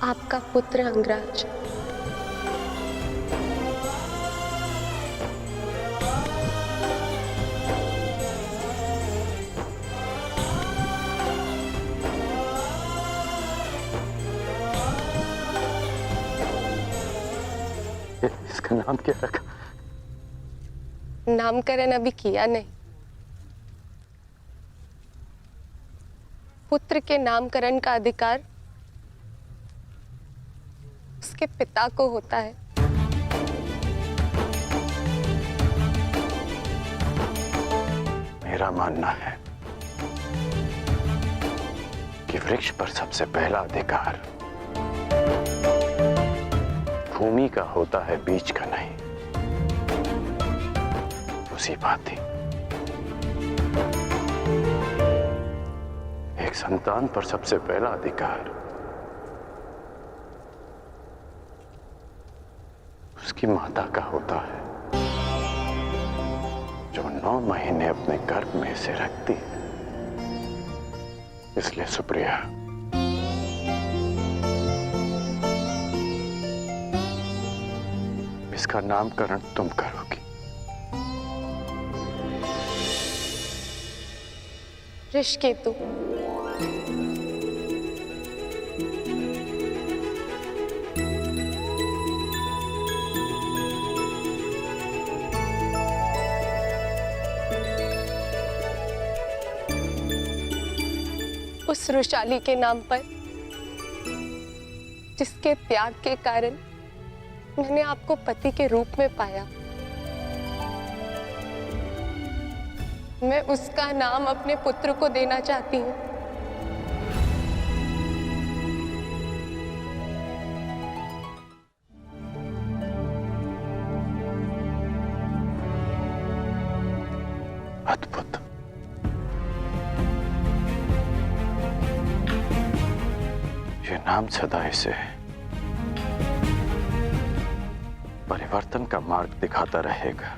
आपका पुत्र अंगराज। इसका नाम क्या रखा? नामकरण अभी किया नहीं। पुत्र के नामकरण का अधिकार उसके पिता को होता है। मेरा मानना है कि वृक्ष पर सबसे पहला अधिकार भूमि का होता है, बीज का नहीं। उसी भांति एक संतान पर सबसे पहला अधिकार उसकी माता का होता है, जो 9 महीने अपने गर्भ में से रखती है। इसलिए सुप्रिया, इसका नामकरण तुम करोगी। ऋषिकेतु। उस वृषाली के नाम पर जिसके त्याग के कारण मैंने आपको पति के रूप में पाया, मैं उसका नाम अपने पुत्र को देना चाहती हूँ। अद्भुत। ये नाम सदा इसे परिवर्तन का मार्ग दिखाता रहेगा।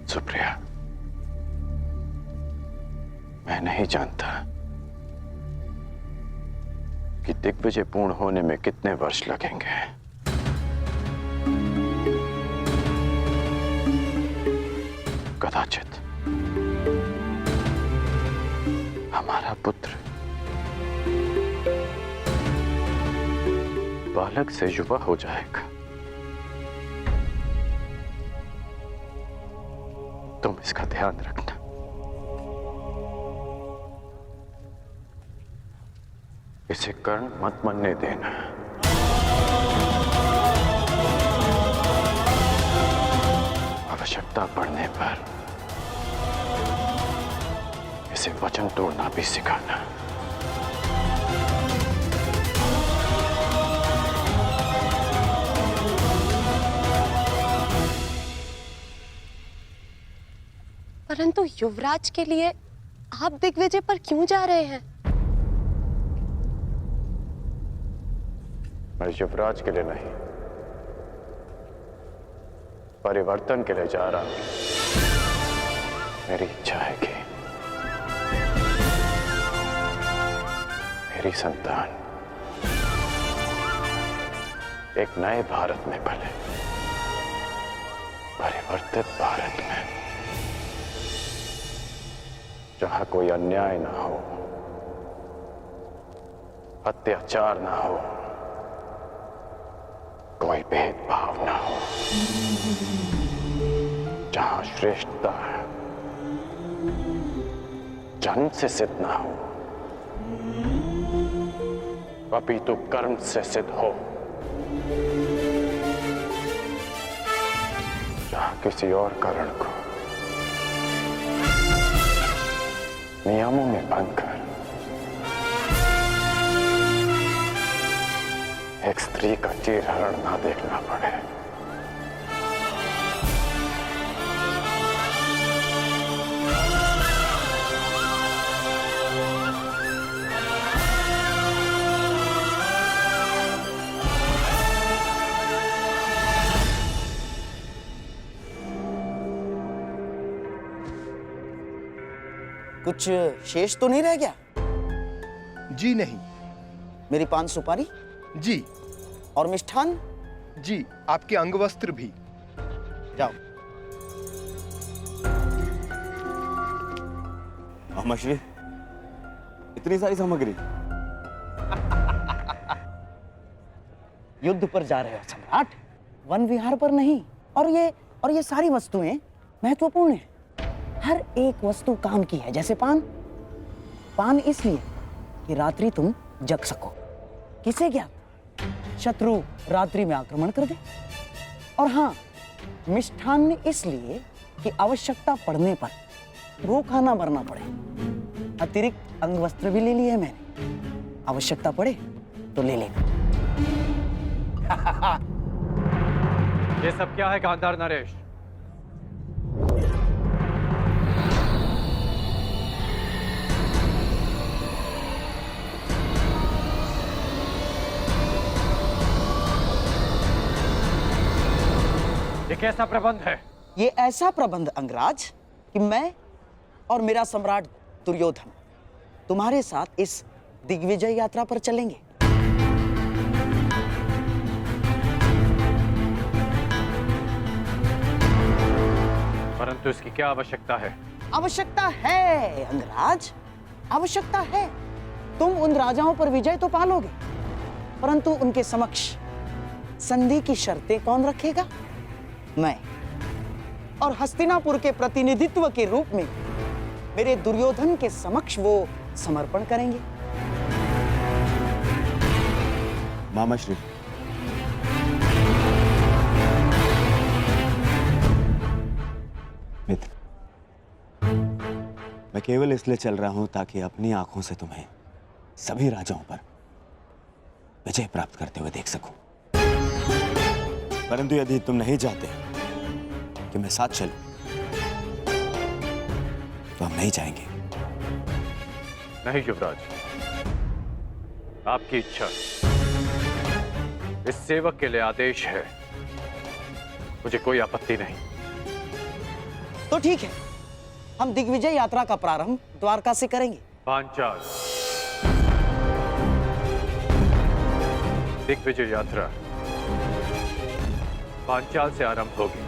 सुप्रिया, मैं नहीं जानता कि दिग्विजय पूर्ण होने में कितने वर्ष लगेंगे। कदाचित हमारा पुत्र बालक से युवा हो जाएगा। तुम इसका ध्यान रखना। इसे कर्ण मत मनने देना। आवश्यकता पड़ने पर इसे वचन तोड़ना भी सिखाना। परंतु युवराज के लिए आप दिग्विजय पर क्यों जा रहे हैं? मैं युवराज के लिए नहीं, परिवर्तन के लिए जा रहा हूं। मेरी इच्छा है कि मेरी संतान एक नए भारत में पले, परिवर्तित भारत में, जहां कोई अन्याय ना हो, अत्याचार ना हो, कोई भेदभाव ना हो, जहां श्रेष्ठता जन्म से सिद्ध ना हो, अपितु कर्म से सिद्ध हो, जहां किसी और कारण को नियमों में बांधकर एक स्त्री का चीरहरण ना देखना पड़े। कुछ शेष तो नहीं रह गया? जी नहीं। मेरी पान सुपारी जी और मिष्ठान? जी, आपके अंग वस्त्र भी। जाओ। मछली, इतनी सारी सामग्री? युद्ध पर जा रहे हो सम्राट, वन विहार पर नहीं। और ये सारी वस्तुएं महत्वपूर्ण हैं। हर एक वस्तु काम की है। जैसे पान इसलिए कि रात्रि तुम जग सको। किसे ज्ञात शत्रु रात्रि में आक्रमण कर दे। और हाँ, मिष्ठान इसलिए कि आवश्यकता पड़ने पर भूखा ना मरना पड़े। अतिरिक्त अंग वस्त्र भी ले लिए मैंने, आवश्यकता पड़े तो ले लेना। ये सब क्या है गांधार नरेश? ये कैसा प्रबंध है? ये ऐसा प्रबंध अंगराज कि मैं और मेरा सम्राट दुर्योधन तुम्हारे साथ इस दिग्विजय यात्रा पर चलेंगे। परंतु इसकी क्या आवश्यकता है? आवश्यकता है अंगराज, आवश्यकता है। तुम उन राजाओं पर विजय तो पालोगे, परंतु उनके समक्ष संधि की शर्तें कौन रखेगा? मैं। और हस्तिनापुर के प्रतिनिधित्व के रूप में मेरे दुर्योधन के समक्ष वो समर्पण करेंगे। मामा श्री, मित्र, मैं केवल इसलिए चल रहा हूं ताकि अपनी आंखों से तुम्हें सभी राजाओं पर विजय प्राप्त करते हुए देख सकूं। परंतु यदि तुम नहीं चाहते कि मैं साथ चलूं, तो हम नहीं जाएंगे। नहीं युवराज, आपकी इच्छा, इस सेवक के लिए आदेश है। मुझे कोई आपत्ति नहीं। तो ठीक है, हम दिग्विजय यात्रा का प्रारंभ द्वारका से करेंगे। पांचाल दिग्विजय यात्रा पांचाल से आरंभ होगी।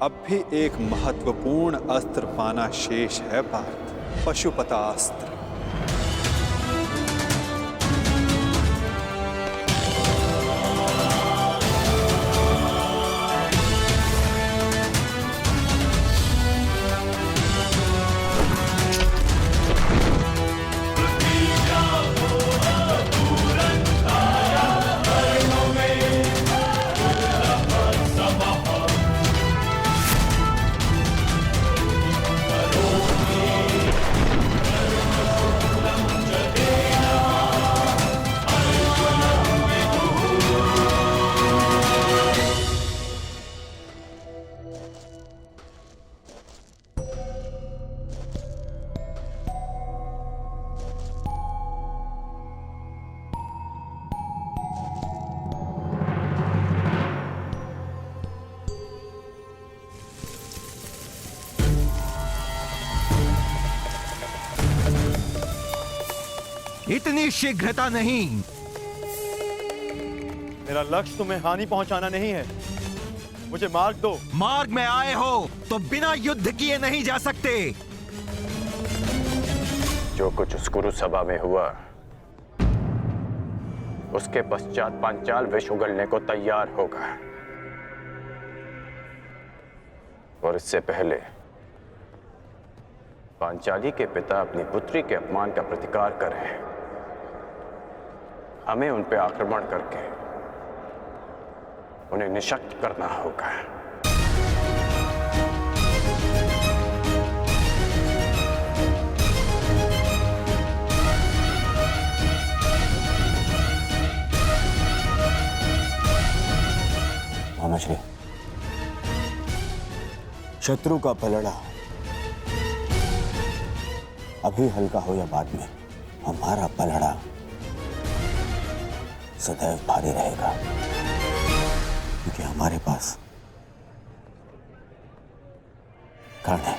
अब भी एक महत्वपूर्ण अस्त्र पाना शेष है पार्थ, पशुपतास्त्र। इतनी शीघ्रता नहीं। मेरा लक्ष्य तुम्हें हानि पहुंचाना नहीं है, मुझे मार्ग दो। मार्ग में आए हो तो बिना युद्ध किए नहीं जा सकते। जो कुछ उस कुरु सभा में हुआ, उसके पश्चात पांचाल विष उगलने को तैयार होगा। और इससे पहले पांचाली के पिता अपनी पुत्री के अपमान का प्रतिकार करें, हमें उन पर आक्रमण करके उन्हें निशक्त करना होगा। मामा श्री, शत्रु का पलड़ा अभी हल्का हो या बाद में, हमारा पलड़ा सदैव भारी रहेगा, क्योंकि हमारे पास कर्ण है।